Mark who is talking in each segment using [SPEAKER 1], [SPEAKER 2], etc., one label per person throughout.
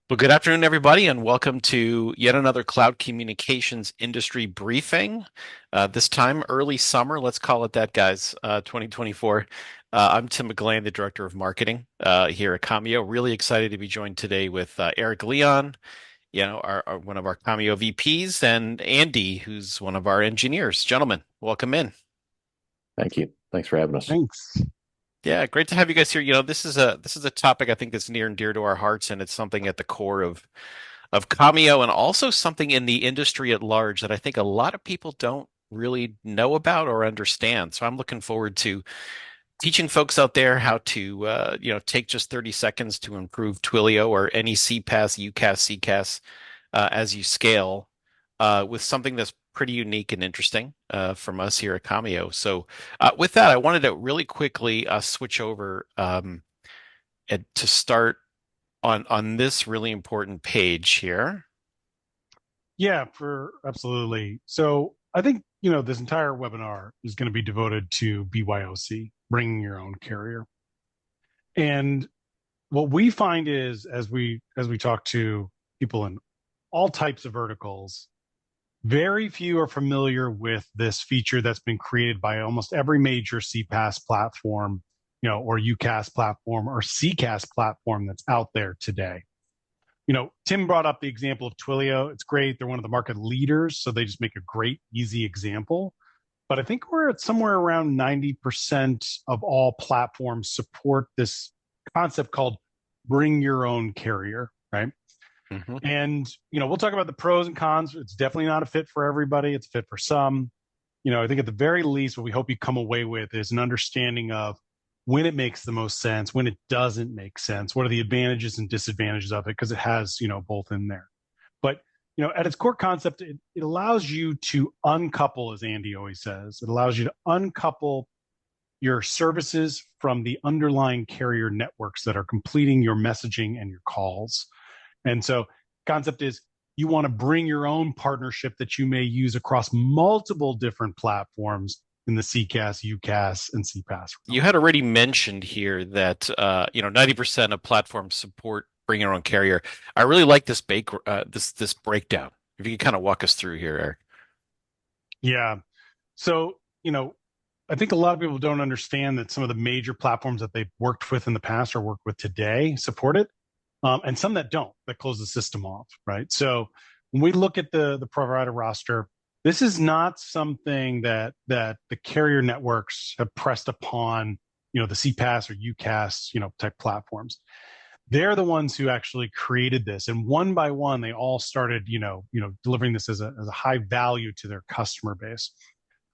[SPEAKER 1] Well, good afternoon, everybody, and welcome to yet another cloud communications industry briefing. This time, early summer, let's call it that, guys, 2024. I'm Tim McGlane, the Director of Marketing here at Commio. Really excited to be joined today with Eric Leon, one of our Commio VPs, and Andy, who's one of our engineers. Gentlemen, welcome in.
[SPEAKER 2] Thank you. Thanks for having us.
[SPEAKER 3] Thanks.
[SPEAKER 1] Yeah, great to have you guys here. This is a topic I think that's near and dear to our hearts, and it's something at the core of Commio and also something in the industry at large that I think a lot of people don't really know about or understand. So I'm looking forward to teaching folks out there how to, take just 30 seconds to improve Twilio or any CPaaS, UCaaS, CCaaS as you scale with something that's pretty unique and interesting from us here at Commio. So with that, I wanted to really quickly switch over and to start on this really important page here.
[SPEAKER 3] Yeah, for absolutely. So I think, this entire webinar is going to be devoted to BYOC, bringing your own carrier. And what we find is as we talk to people in all types of verticals, very few are familiar with this feature that's been created by almost every major CPaaS platform, or UCaaS platform or CCaaS platform that's out there today. Tim brought up the example of Twilio. It's great. They're one of the market leaders, so they just make a great, easy example. But I think we're at somewhere around 90% of all platforms support this concept called bring your own carrier, right?
[SPEAKER 1] Hmm.
[SPEAKER 3] And, we'll talk about the pros and cons. It's definitely not a fit for everybody. It's a fit for some. I think at the very least, what we hope you come away with is an understanding of when it makes the most sense, when it doesn't make sense, what are the advantages and disadvantages of it, because it has, both in there. But, at its core concept, it allows you to uncouple, as Andy always says, it allows you to uncouple your services from the underlying carrier networks that are completing your messaging and your calls. And so concept is you want to bring your own partnership that you may use across multiple different platforms in the CCaaS, UCaaS, and CPaaS
[SPEAKER 1] You
[SPEAKER 3] realm.
[SPEAKER 1] had already mentioned here that 90% of platforms support bring your own carrier. I really like this breakdown. If you could kind of walk us through here, Eric.
[SPEAKER 3] Yeah. So, I think a lot of people don't understand that some of the major platforms that they've worked with in the past or work with today support it, and some that don't, that close the system off, right? So when we look at the provider roster, this is not something that the carrier networks have pressed upon, the CPaaS or UCaaS, type platforms. They're the ones who actually created this, and one by one, they all started, delivering this as a high value to their customer base.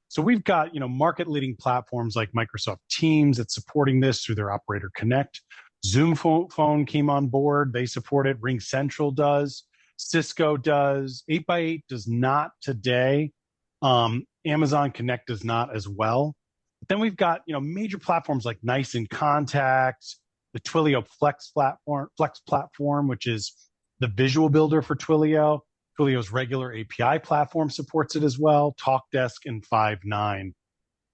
[SPEAKER 3] So we've got, market leading platforms like Microsoft Teams that's supporting this through their Operator Connect. Zoom phone came on board. They support it. Ring Central does. Cisco does. 8x8 does not today. Amazon Connect does not as well. But then we've got, major platforms like Nice in Contact, the Twilio Flex platform, which is the visual builder for Twilio. Twilio's regular API platform supports it as well. TalkDesk and Five9.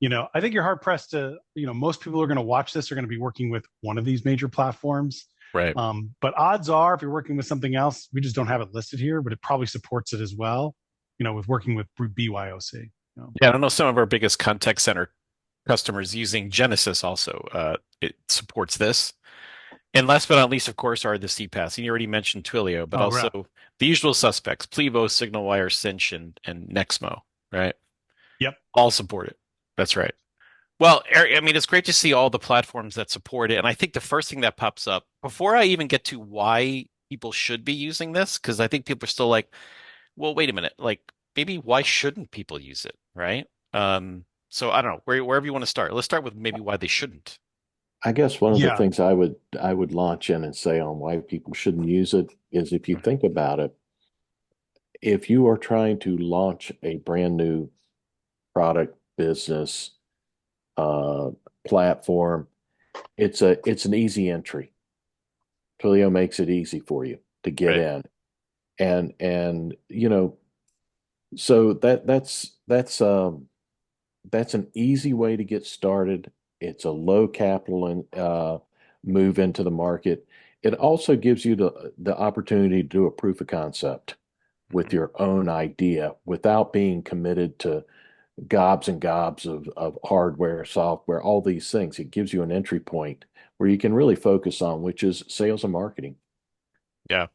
[SPEAKER 3] I think you're hard pressed to, most people who are going to watch this are going to be working with one of these major platforms.
[SPEAKER 1] Right.
[SPEAKER 3] But odds are, if you're working with something else, we just don't have it listed here, but it probably supports it as well, with working with BYOC.
[SPEAKER 1] Yeah, I don't know some of our biggest contact center customers using Genesis also. It supports this. And last but not least, of course, are the CPaaS. And you already mentioned Twilio, but
[SPEAKER 3] Oh, right.
[SPEAKER 1] also the usual suspects, Plevo, SignalWire, Cinch, and Nexmo, right?
[SPEAKER 3] Yep.
[SPEAKER 1] All support it. That's right. Well, Eric, I mean, it's great to see all the platforms that support it. And I think the first thing that pops up before I even get to why people should be using this, because I think people are still like, well, wait a minute, like maybe why shouldn't people use it, right? So I don't know, wherever you want to start. Let's start with maybe why they shouldn't.
[SPEAKER 2] I guess one of the
[SPEAKER 3] Yeah.
[SPEAKER 2] things I would launch in and say on why people shouldn't use it is if you think about it, if you are trying to launch a brand new product, business, uh, platform, it's an easy entry. Twilio makes it easy for you to get
[SPEAKER 1] Right.
[SPEAKER 2] in. And so that's an easy way to get started. It's a low capital and move into the market. It also gives you the opportunity to do a proof of concept with your own idea without being committed to gobs and gobs of hardware, software, all these things. It gives you an entry point where you can really focus on, which is sales and marketing.
[SPEAKER 1] Yeah.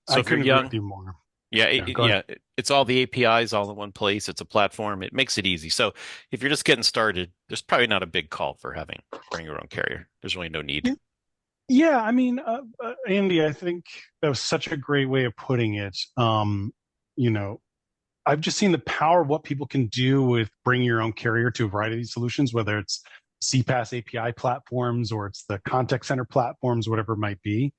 [SPEAKER 1] So
[SPEAKER 3] I
[SPEAKER 1] if you're
[SPEAKER 3] couldn't agree with
[SPEAKER 1] young,
[SPEAKER 3] you more.
[SPEAKER 1] yeah,
[SPEAKER 3] Yeah, go ahead.
[SPEAKER 1] it's all the APIs all in one place. It's a platform. It makes it easy. So if you're just getting started, there's probably not a big call for having bring your own carrier. There's really no need.
[SPEAKER 3] Yeah, I mean, Andy, I think that was such a great way of putting it. You know, I've just seen the power of what people can do with bringing your own carrier to a variety of these solutions, whether it's CPaaS API platforms or it's the contact center platforms, whatever it might be.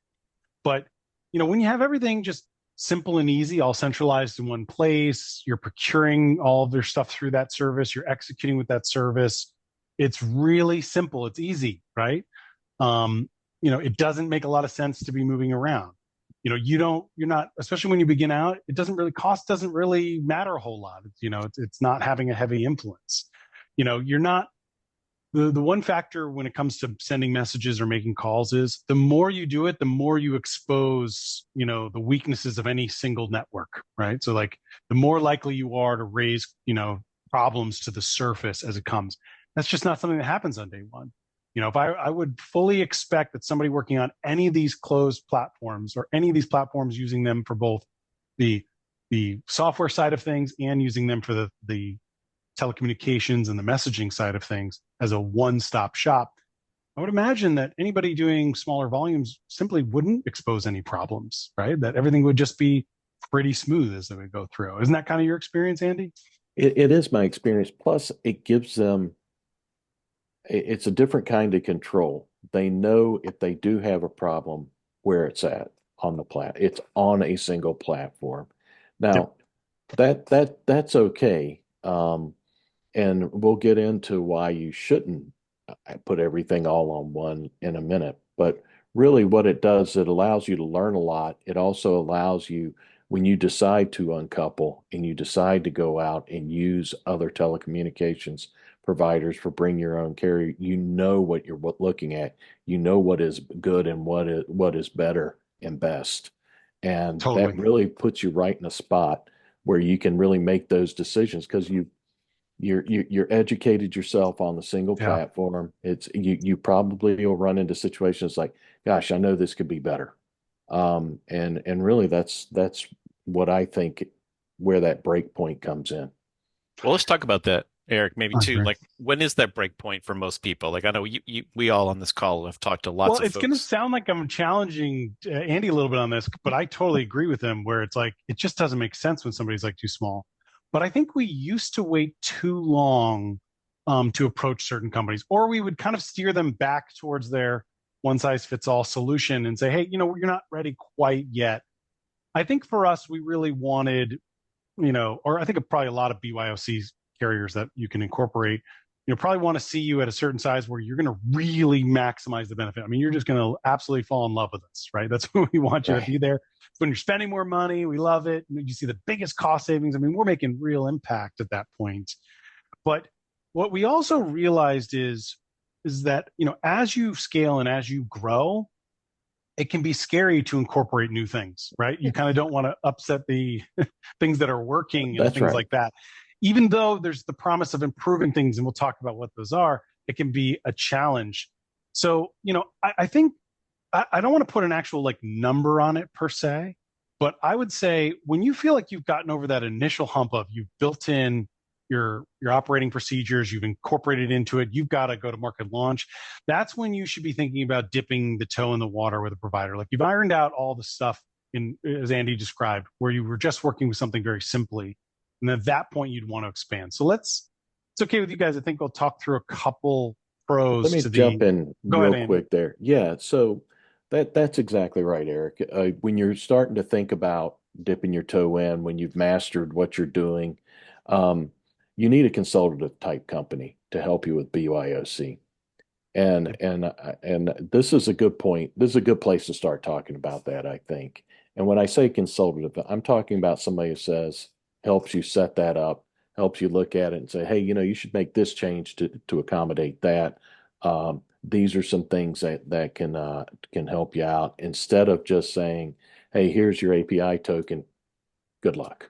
[SPEAKER 3] But when you have everything just simple and easy, all centralized in one place, you're procuring all of their stuff through that service, you're executing with that service. It's really simple. It's easy, right? Um, it doesn't make a lot of sense to be moving around. You're not, especially when you begin out, it doesn't really matter a whole lot. It's not having a heavy influence. You're not, the one factor when it comes to sending messages or making calls is the more you do it, the more you expose, the weaknesses of any single network, right? So like the more likely you are to raise, problems to the surface as it comes. That's just not something that happens on day one. If I would fully expect that somebody working on any of these closed platforms or any of these platforms using them for both the software side of things and using them for the telecommunications and the messaging side of things as a one-stop shop, I would imagine that anybody doing smaller volumes simply wouldn't expose any problems, right? That everything would just be pretty smooth as they would go through. Isn't that kind of your experience, Andy?
[SPEAKER 2] It is my experience. Plus, it gives them, it's a different kind of control. They know if they do have a problem where it's at on the it's on a single platform.
[SPEAKER 3] Yep.
[SPEAKER 2] Now, that's okay. And we'll get into why you shouldn't put everything all on one in a minute. But really, what it does, it allows you to learn a lot. It also allows you, when you decide to uncouple and you decide to go out and use other telecommunications providers for bring your own carrier, you know what you're looking at. You know what is good and what is better and best. And that
[SPEAKER 3] Totally.
[SPEAKER 2] really puts you right in a spot where you can really make those decisions because you're educated yourself on the single
[SPEAKER 3] Yeah.
[SPEAKER 2] platform. It's you probably will run into situations like, gosh, I know this could be better. And really that's what I think where that break point comes in.
[SPEAKER 1] Well, let's talk about that, Eric, maybe
[SPEAKER 3] I
[SPEAKER 1] too.
[SPEAKER 3] agree.
[SPEAKER 1] Like, when is that break point for most people? Like, I know we all on this call have talked to lots
[SPEAKER 3] Well,
[SPEAKER 1] of
[SPEAKER 3] it's going to
[SPEAKER 1] folks.
[SPEAKER 3] sound like I'm challenging Andy a little bit on this, but I totally agree with him where it's like, it just doesn't make sense when somebody's like too small. But I think we used to wait too long to approach certain companies, or we would kind of steer them back towards their one size fits all solution and say, hey, you're not ready quite yet. I think for us, we really wanted, or I think probably a lot of BYOC carriers that you can incorporate, probably want to see you at a certain size where you're going to really maximize the benefit. I mean, you're just going to absolutely fall in love with us, right? That's when we want you to be
[SPEAKER 2] Right.
[SPEAKER 3] there. When you're spending more money, we love it. You see the biggest cost savings. I mean, we're making real impact at that point. But what we also realized is that, as you scale and as you grow, it can be scary to incorporate new things, right? You kind of don't want to upset the things that are working and
[SPEAKER 2] That's
[SPEAKER 3] things
[SPEAKER 2] right.
[SPEAKER 3] like that. Even though there's the promise of improving things, and we'll talk about what those are, it can be a challenge. So, I think I don't want to put an actual like number on it per se, but I would say when you feel like you've gotten over that initial hump of you've built in your operating procedures, you've incorporated into it, you've got a go to market launch. That's when you should be thinking about dipping the toe in the water with a provider. Like you've ironed out all the stuff in, as Andy described, where you were just working with something very simply. And at that point, you'd want to expand. So it's okay with you guys. I think we'll talk through a couple
[SPEAKER 2] Let
[SPEAKER 3] pros
[SPEAKER 2] me
[SPEAKER 3] to the,
[SPEAKER 2] jump in
[SPEAKER 3] go ahead,
[SPEAKER 2] real
[SPEAKER 3] Andy.
[SPEAKER 2] quick there. Yeah, so that's exactly right, Eric. When you're starting to think about dipping your toe in, when you've mastered what you're doing, um, you need a consultative type company to help you with BYOC. And
[SPEAKER 3] Yep.
[SPEAKER 2] and this is a good point. This is a good place to start talking about that, I think. And when I say consultative, I'm talking about somebody who says helps you set that up, helps you look at it and say, hey, you should make this change to accommodate that. these are some things that can help you out instead of just saying, hey, here's your API token, good luck.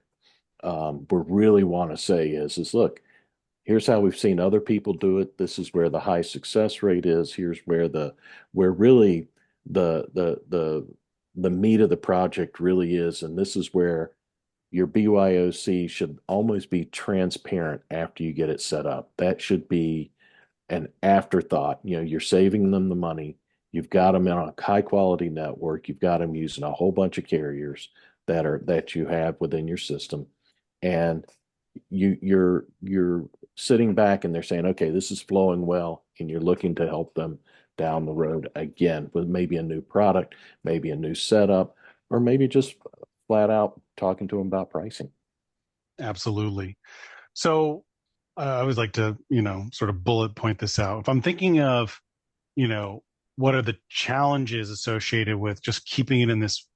[SPEAKER 2] We really want to say is look, here's how we've seen other people do it. This is where the high success rate is. Here's where really the meat of the project really is, and this is where your BYOC should almost be transparent after you get it set up. That should be an afterthought. You know, you're saving them the money. You've got them on a high quality network. You've got them using a whole bunch of carriers that you have within your system, and you're sitting back and they're saying, okay, this is flowing well, and you're looking to help them down the road again with maybe a new product, maybe a new setup, or maybe just flat out talking to them about pricing.
[SPEAKER 3] Absolutely. So I always like to, sort of bullet point this out. If I'm thinking of, what are the challenges associated with just keeping it in this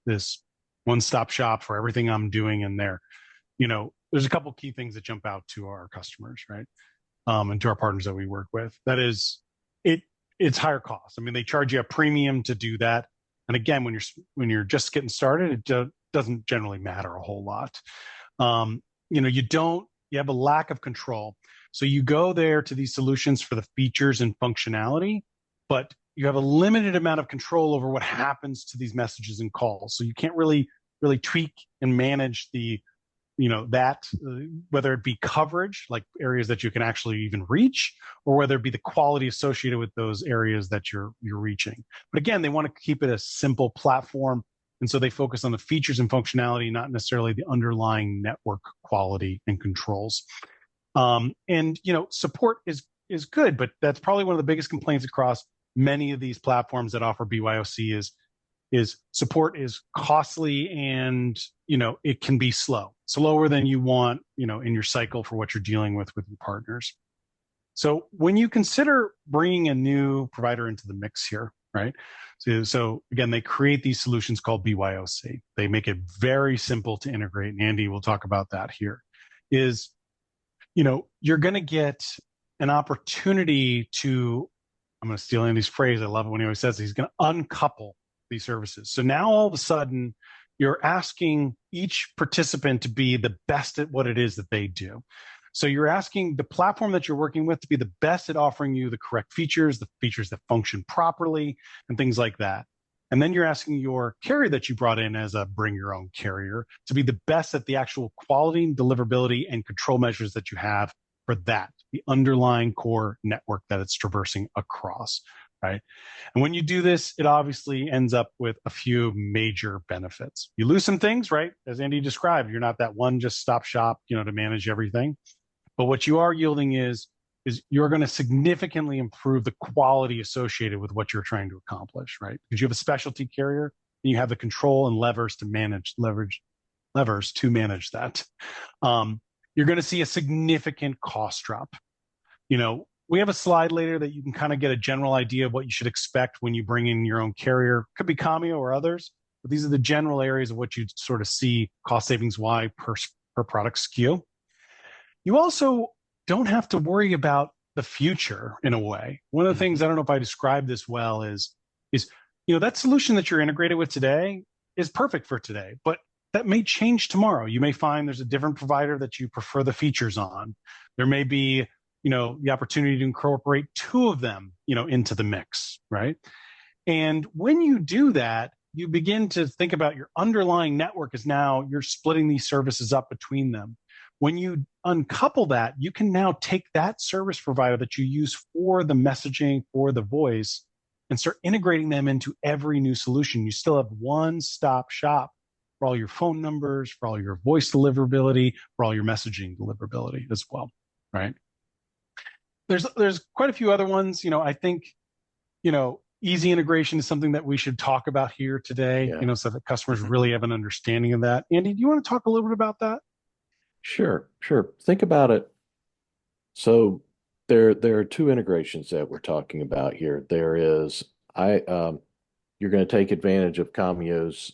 [SPEAKER 3] one-stop shop for everything I'm doing in there, there's a couple key things that jump out to our customers, right? And to our partners that we work with. That is, it's higher cost. I mean, they charge you a premium to do that. And again, when you're just getting started, it doesn't generally matter a whole lot. You have a lack of control. So you go there to these solutions for the features and functionality, but you have a limited amount of control over what happens to these messages and calls. So you can't really tweak and manage whether it be coverage, like areas that you can actually even reach, or whether it be the quality associated with those areas that you're reaching. But again, they want to keep it a simple platform. And so they focus on the features and functionality, not necessarily the underlying network quality and controls. Support is good, but that's probably one of the biggest complaints across many of these platforms that offer BYOC is support is costly, and it can be slower than you want in your cycle for what you're dealing with your partners. So when you consider bringing a new provider into the mix here, right? So again, they create these solutions called BYOC. They make it very simple to integrate, and Andy will talk about that here. You're going to get an opportunity to, I'm going to steal Andy's phrase, I love it when he always says he's going to uncouple these services. So now all of a sudden, you're asking each participant to be the best at what it is that they do. So you're asking the platform that you're working with to be the best at offering you the correct features, the features that function properly, and things like that. And then you're asking your carrier that you brought in as a bring your own carrier to be the best at the actual quality, deliverability, and control measures that you have for that, the underlying core network that it's traversing across, right? And when you do this, it obviously ends up with a few major benefits. You lose some things, right? As Andy described, you're not that one just stop shop, to manage everything. But what you are yielding is you're going to significantly improve the quality associated with what you're trying to accomplish, right? Because you have a specialty carrier and you have the control and levers to manage that. You're going to see a significant cost drop. We have a slide later that you can kind of get a general idea of what you should expect when you bring in your own carrier. Could be Commio or others, but these are the general areas of what you'd sort of see cost savings wise per product SKU. You also don't have to worry about the future in a way. One of the things, I don't know if I described this well, is that solution that you're integrated with today is perfect for today, but that may change tomorrow. You may find there's a different provider that you prefer the features on. There may be the opportunity to incorporate two of them, into the mix, right? And when you do that, you begin to think about your underlying network is now you're splitting these services up between them. When you uncouple that, you can now take that service provider that you use for the messaging, for the voice, and start integrating them into every new solution. You still have one-stop shop for all your phone numbers, for all your voice deliverability, for all your messaging deliverability as well, right? There's quite a few other ones. I think, easy integration is something that we should talk about here today, so that customers really have an understanding of that. Andy, do you want to talk a little bit about that?
[SPEAKER 2] Sure. Think about it. So there are two integrations that we're talking about here. There is you're going to take advantage of Commio's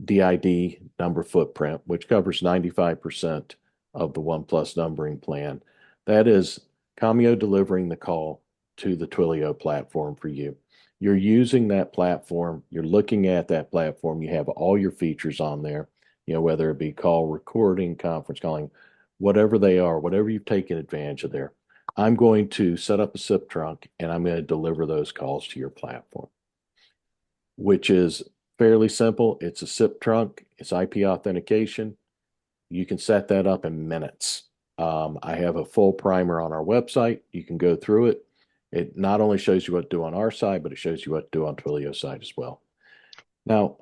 [SPEAKER 2] DID number footprint, which covers 95% of the OnePlus numbering plan. That is Commio delivering the call to the Twilio platform for you. You're using that platform, you're looking at that platform, you have all your features on there, whether it be call recording, conference calling, whatever they are, whatever you've taken advantage of there. I'm going to set up a SIP trunk and I'm going to deliver those calls to your platform, which is fairly simple. It's a SIP trunk, it's IP authentication. You can set that up in minutes. I have a full primer on our website. You can go through it. It not only shows you what to do on our side, but it shows you what to do on Twilio's side as well. Now,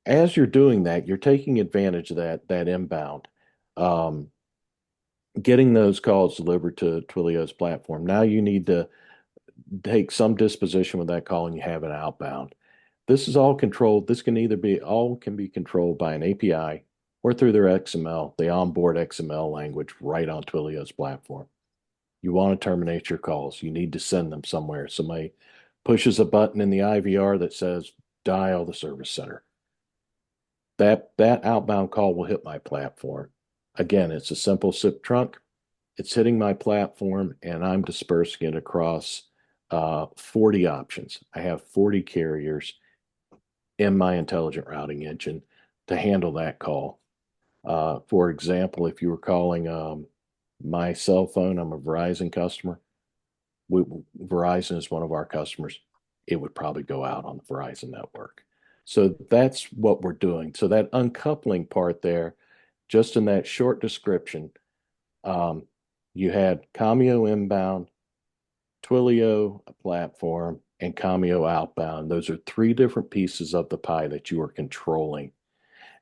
[SPEAKER 2] as you're doing that, you're taking advantage of that inbound, getting those calls delivered to Twilio's platform. Now you need to take some disposition with that call and you have an outbound. This is all controlled. This can either be all can be controlled by an API or through their XML, the onboard XML language right on Twilio's platform. You want to terminate your calls. You need to send them somewhere. Somebody pushes a button in the IVR that says dial the service center. That outbound call will hit my platform. Again, it's a simple SIP trunk. It's hitting my platform and I'm dispersing it across 40 options. I have 40 carriers in my intelligent routing engine to handle that call. For example, if you were calling my cell phone, I'm a Verizon customer. Verizon is one of our customers. It would probably go out on the Verizon network. So that's what we're doing. So that uncoupling part there, just in that short description, you had Commio inbound, Twilio platform, and Commio outbound. Those are three different pieces of the pie that you are controlling.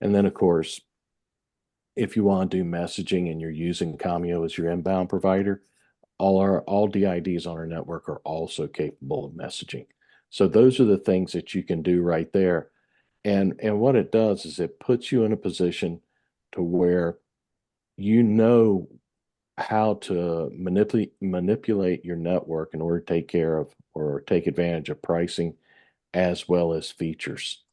[SPEAKER 2] And then, of course, if you want to do messaging and you're using Commio as your inbound provider, all DIDs on our network are also capable of messaging. So those are the things that you can do right there. And what it does is it puts you in a position to where you know how to manipulate your network in order to take care of or take advantage of pricing as well as features.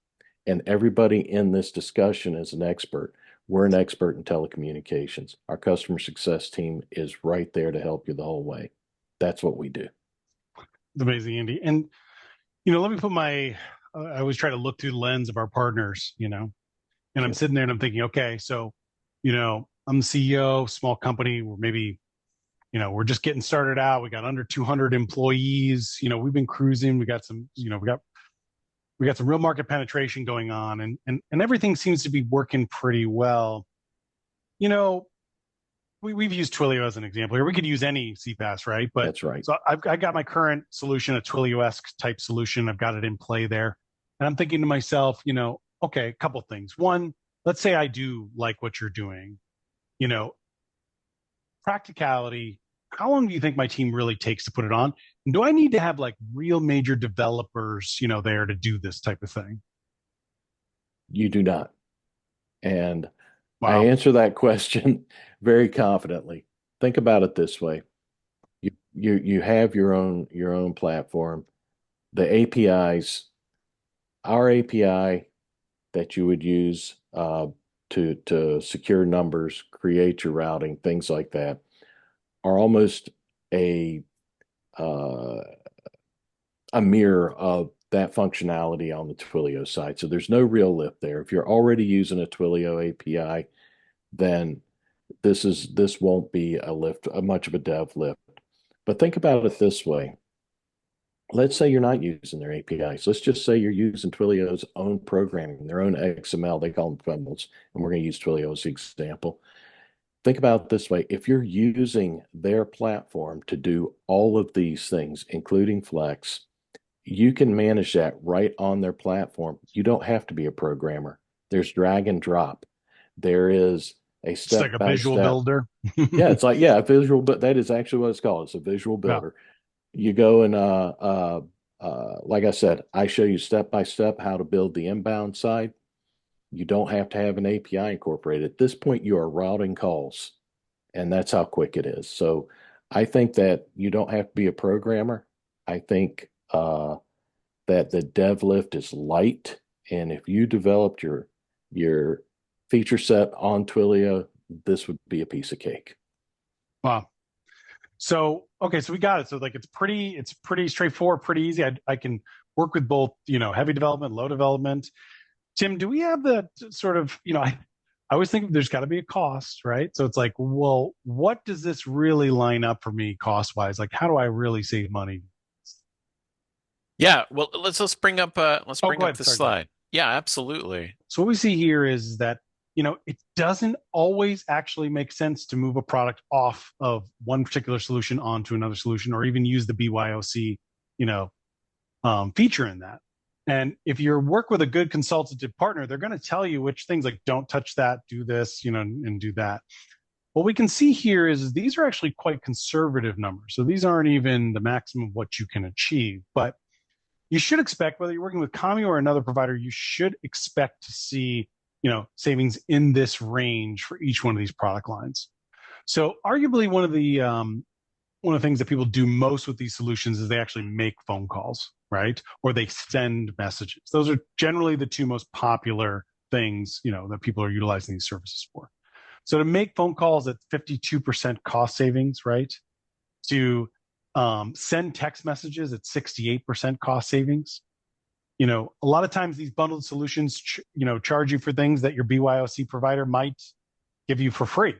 [SPEAKER 2] And everybody in this discussion is an expert. We're an expert in telecommunications. Our customer success team is right there to help you the whole way. That's what we do.
[SPEAKER 3] It's amazing, Andy. And, let me put I always try to look through the lens of our partners, and I'm sitting there and I'm thinking, okay, so, I'm the CEO, small company. We're maybe, we're just getting started out. We got under 200 employees. We've been cruising. We got some, we got some real market penetration going on, and everything seems to be working pretty well. We've used Twilio as an example here. We could use any CPaaS, right? But
[SPEAKER 2] that's right.
[SPEAKER 3] So I got my current solution, a Twilio-esque type solution. I've got it in play there, and I'm thinking to myself, okay, a couple things. One, let's say I do like what you're doing. Practicality. How long do you think my team really takes to put it on? And do I need to have like real major developers, there to do this type of thing?
[SPEAKER 2] You do not. And
[SPEAKER 3] Wow.
[SPEAKER 2] I answer that question very confidently. Think about it this way. You have your own platform. The APIs, our API that you would use to secure numbers, create your routing, things like that, are almost a mirror of that functionality on the Twilio side. So there's no real lift there. If you're already using a Twilio API, then this won't be a much of a dev lift. But think about it this way. Let's say you're not using their APIs. Let's just say you're using Twilio's own programming, their own XML. They call them funnels, and we're going to use Twilio as the example. Think about it this way. If you're using their platform to do all of these things, including Flex, you can manage that right on their platform. You don't have to be a programmer. There's drag and drop. There is a step
[SPEAKER 3] It's like a visual builder.
[SPEAKER 2] Yeah, it's like, a visual, but that is actually what it's called. It's a visual builder. Yeah. You go and like I said, I show you step by step how to build the inbound side. You don't have to have an API incorporated. At this point, you are routing calls, and that's how quick it is. So I think that you don't have to be a programmer. I think that the dev lift is light, and if you developed your feature set on Twilio, this would be a piece of cake.
[SPEAKER 3] Wow. So Okay, so we got it. So like it's pretty straightforward, pretty easy. I can work with both, heavy development, low development. Tim, do we have the sort of, I always think there's got to be a cost, right? So it's like, well, what does this really line up for me cost wise? Like, how do I really save money?
[SPEAKER 1] Yeah, well, let's bring up let's
[SPEAKER 3] Oh,
[SPEAKER 1] bring
[SPEAKER 3] go
[SPEAKER 1] up
[SPEAKER 3] ahead.
[SPEAKER 1] this
[SPEAKER 3] Sorry, go ahead.
[SPEAKER 1] slide. Yeah, absolutely.
[SPEAKER 3] So what we see here is that, it doesn't always actually make sense to move a product off of one particular solution onto another solution, or even use the BYOC, you know, feature in that. And if you work with a good consultative partner, they're going to tell you which things, like don't touch that, do this, and do that. What we can see here is these are actually quite conservative numbers. So these aren't even the maximum of what you can achieve. But you should expect, whether you're working with Commio or another provider, you should expect to see, savings in this range for each one of these product lines. So arguably one of the things that people do most with these solutions is they actually make phone calls, right? Or they send messages. Those are generally the two most popular things, that people are utilizing these services for. So to make phone calls at 52% cost savings, right? To send text messages at 68% cost savings. A lot of times these bundled solutions, charge you for things that your BYOC provider might give you for free,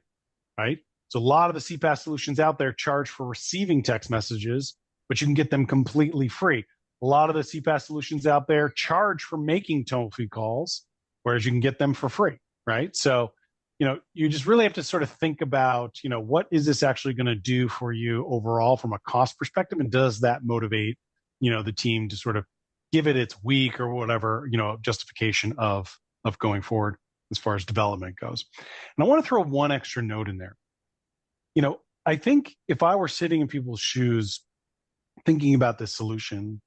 [SPEAKER 3] right? So a lot of the CPaaS solutions out there charge for receiving text messages, but you can get them completely free. A lot of the CPaaS solutions out there charge for making toll-free calls, whereas you can get them for free, right? So, you just really have to sort of think about, what is this actually going to do for you overall from a cost perspective, and does that motivate, the team to sort of give it its week or whatever, justification of going forward as far as development goes. And I want to throw one extra note in there. I think if I were sitting in people's shoes thinking about this solution,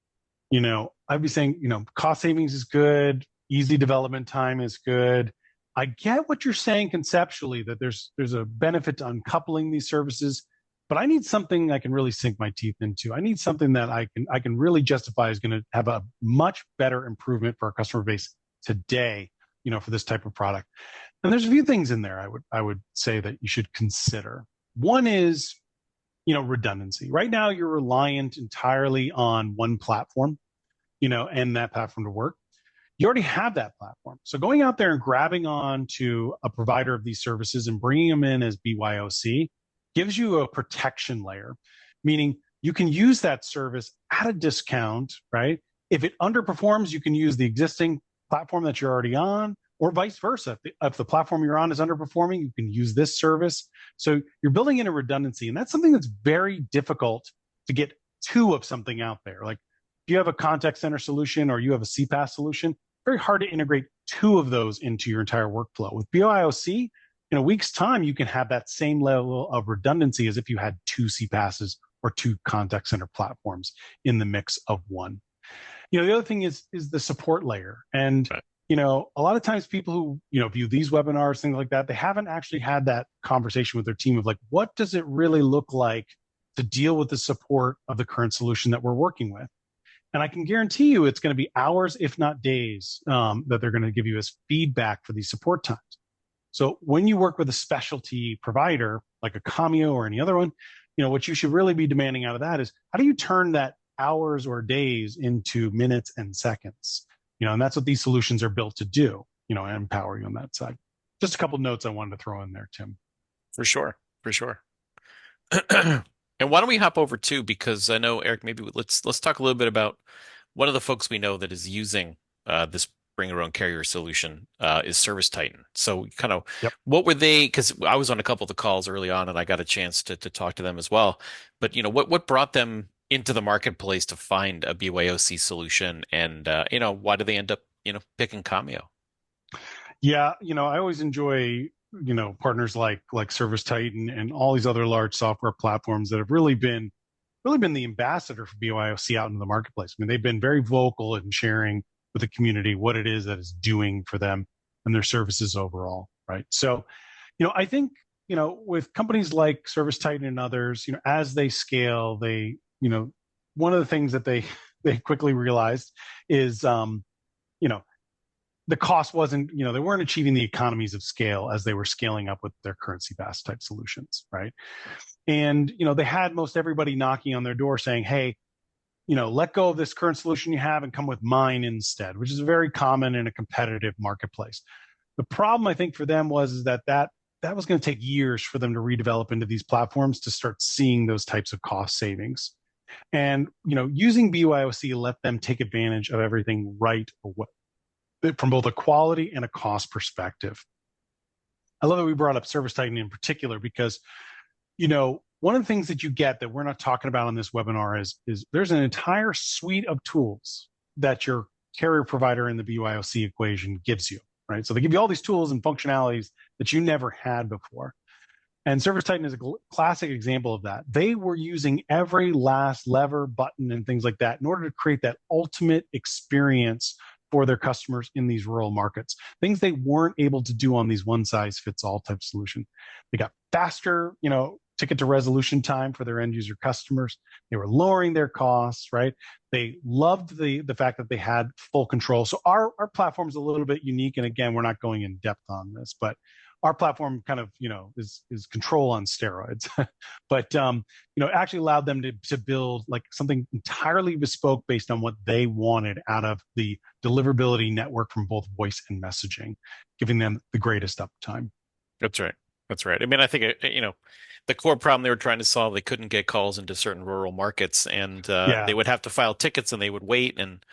[SPEAKER 3] I'd be saying, cost savings is good, easy development time is good. I get what you're saying conceptually, that there's a benefit to uncoupling these services, but I need something I can really sink my teeth into. I need something that I can really justify is going to have a much better improvement for our customer base today, for this type of product. And there's a few things in there I would say that you should consider. One is, redundancy. Right now, you're reliant entirely on one platform, and that platform to work. You already have that platform. So going out there and grabbing on to a provider of these services and bringing them in as BYOC gives you a protection layer, meaning you can use that service at a discount, right? If it underperforms, you can use the existing platform that you're already on, or vice versa. If the platform you're on is underperforming, you can use this service. So you're building in a redundancy, and that's something that's very difficult to get two of something out there. Like if you have a contact center solution or you have a CPaaS solution, very hard to integrate two of those into your entire workflow. With BYOC, in a week's time, you can have that same level of redundancy as if you had two CPaaSs or two contact center platforms in the mix of one. The other thing is the support layer. And
[SPEAKER 1] Right.
[SPEAKER 3] A lot of times people who, view these webinars, things like that, they haven't actually had that conversation with their team of like, what does it really look like to deal with the support of the current solution that we're working with? And I can guarantee you it's going to be hours, if not days, that they're going to give you as feedback for these support times. So when you work with a specialty provider like a Commio or any other one, what you should really be demanding out of that is, how do you turn that hours or days into minutes and seconds? And that's what these solutions are built to do, and empower you on that side. Just a couple of notes I wanted to throw in there, Tim.
[SPEAKER 1] For sure. For sure. And why don't we hop over too, because I know, Eric, maybe let's talk a little bit about one of the folks we know that is using this bring your own carrier solution is Service Titan. So kind of
[SPEAKER 3] Yep.
[SPEAKER 1] what were they, because I was on a couple of the calls early on and I got a chance to talk to them as well. But what brought them into the marketplace to find a BYOC solution, and why do they end up picking Commio?
[SPEAKER 3] Yeah, I always enjoy, partners like Service Titan and all these other large software platforms that have really been the ambassador for BYOC out in the marketplace. I mean, they've been very vocal in sharing with the community what it is that is doing for them and their services overall, right? So, I think, with companies like Service Titan and others, as they scale, they, one of the things that they quickly realized is, the cost wasn't, they weren't achieving the economies of scale as they were scaling up with their currency based type solutions, right? And, they had most everybody knocking on their door saying, hey, let go of this current solution you have and come with mine instead, which is very common in a competitive marketplace. The problem, I think, for them was that was going to take years for them to redevelop into these platforms to start seeing those types of cost savings. And, using BYOC let them take advantage of everything right from both a quality and a cost perspective. I love that we brought up Service Titan in particular because, one of the things that you get that we're not talking about on this webinar is there's an entire suite of tools that your carrier provider in the BYOC equation gives you, right? So they give you all these tools and functionalities that you never had before. And Service Titan is a classic example of that. They were using every last lever, button, and things like that in order to create that ultimate experience for their customers in these rural markets, things they weren't able to do on these one size fits all type solution. They got faster, ticket to resolution time for their end user customers. They were lowering their costs, right? They loved the fact that they had full control. So our platform is a little bit unique. And again, we're not going in depth on this, but our platform kind of, is control on steroids, but, actually allowed them to build like something entirely bespoke based on what they wanted out of the deliverability network from both voice and messaging, giving them the greatest uptime.
[SPEAKER 1] That's right. That's right. I mean, I think, the core problem they were trying to solve, they couldn't get calls into certain rural markets, and
[SPEAKER 3] Yeah.
[SPEAKER 1] they would have to file tickets and they would wait, and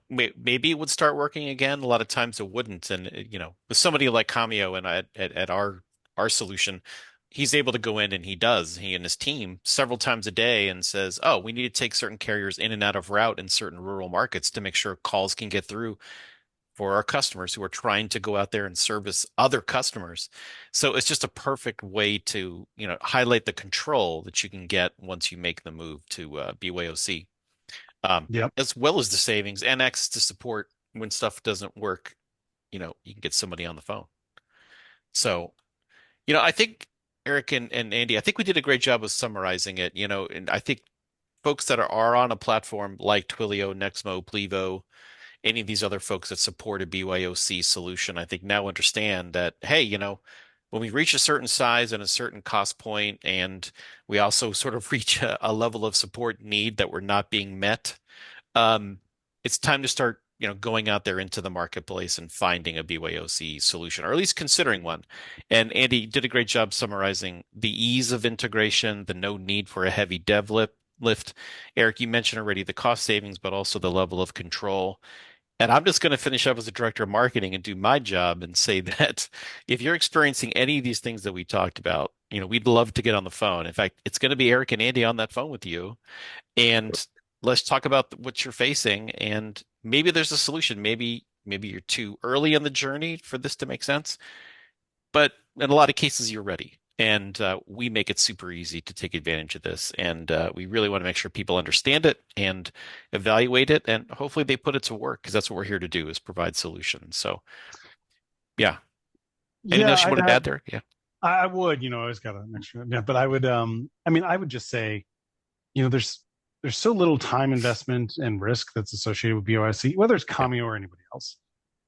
[SPEAKER 1] maybe it would start working again. A lot of times it wouldn't. And, with somebody like Commio and at our solution, he's able to go in, and he and his team several times a day, and says, oh, we need to take certain carriers in and out of route in certain rural markets to make sure calls can get through for our customers who are trying to go out there and service other customers. So it's just a perfect way to, highlight the control that you can get once you make the move to BYOC.
[SPEAKER 3] Yep.
[SPEAKER 1] As well as the savings and access to support when stuff doesn't work. You can get somebody on the phone. So, I think Eric and Andy, I think we did a great job of summarizing it. And I think folks that are on a platform like Twilio, Nexmo, Plivo, any of these other folks that support a BYOC solution, I think now understand that, hey, when we reach a certain size and a certain cost point, and we also sort of reach a level of support need that we're not being met, it's time to start, going out there into the marketplace and finding a BYOC solution, or at least considering one. And Andy did a great job summarizing the ease of integration, the no need for a heavy dev lift. Eric, you mentioned already the cost savings, but also the level of control. And I'm just going to finish up as a director of marketing and do my job and say that if you're experiencing any of these things that we talked about, we'd love to get on the phone. In fact, it's going to be Eric and Andy on that phone with you. And let's talk about what you're facing. And maybe there's a solution. Maybe you're too early in the journey for this to make sense. But in a lot of cases, you're ready. And we make it super easy to take advantage of this. And we really want to make sure people understand it and evaluate it. And hopefully they put it to work, because that's what we're here to do, is provide solutions. So, yeah. Anything else you wanted to add there? Yeah.
[SPEAKER 3] I would, I always got an extra, yeah, but I would, I would just say, there's so little time investment and risk that's associated with BYOC, whether it's Commio or anybody else,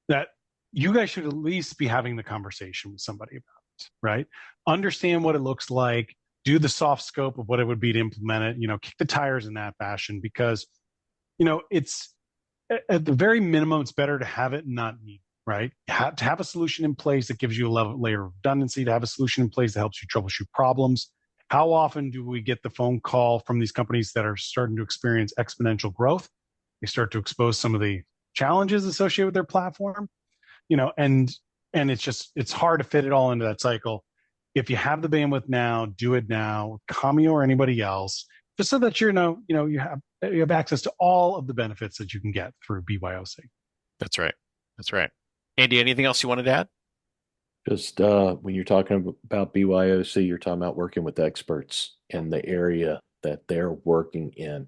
[SPEAKER 3] that you guys should at least be having the conversation with somebody about it, right? Understand what it looks like, do the soft scope of what it would be to implement it, kick the tires in that fashion, because, it's at the very minimum, it's better to have it and not need, right? To have a solution in place that gives you a layer of redundancy, to have a solution in place that helps you troubleshoot problems. How often do we get the phone call from these companies that are starting to experience exponential growth? They start to expose some of the challenges associated with their platform, and it's hard to fit it all into that cycle. If you have the bandwidth now, do it now, Commio or anybody else, just so that you have access to all of the benefits that you can get through BYOC.
[SPEAKER 1] That's right. That's right. Andy, anything else you wanted to add?
[SPEAKER 2] Just when you're talking about BYOC, you're talking about working with experts in the area that they're working in.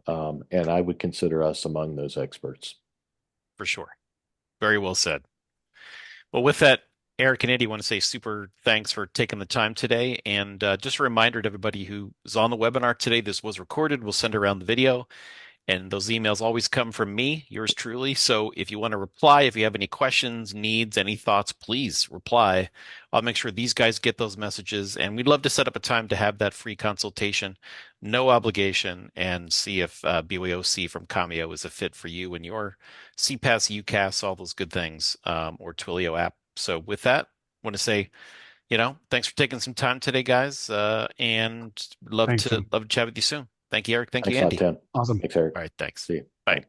[SPEAKER 2] And I would consider us among those experts.
[SPEAKER 1] For sure. Very well said. Well, with that, Eric and Andy, want to say super thanks for taking the time today. And just a reminder to everybody who's on the webinar today, this was recorded. We'll send around the video. And those emails always come from me, yours truly. So if you want to reply, if you have any questions, needs, any thoughts, please reply. I'll make sure these guys get those messages. And we'd love to set up a time to have that free consultation, no obligation, and see if BYOC from Commio is a fit for you and your CPaaS, UCaaS, all those good things, or Twilio app. So with that, I want to say, thanks for taking some time today, guys. And
[SPEAKER 3] Thanks, Tim.
[SPEAKER 1] love to chat with you soon. Thank you, Eric. Thank you,
[SPEAKER 2] Thanks a lot,
[SPEAKER 1] Andy.
[SPEAKER 2] Tim.
[SPEAKER 3] Awesome.
[SPEAKER 2] Thanks, Eric.
[SPEAKER 1] All right, thanks.
[SPEAKER 2] See you.
[SPEAKER 1] Bye.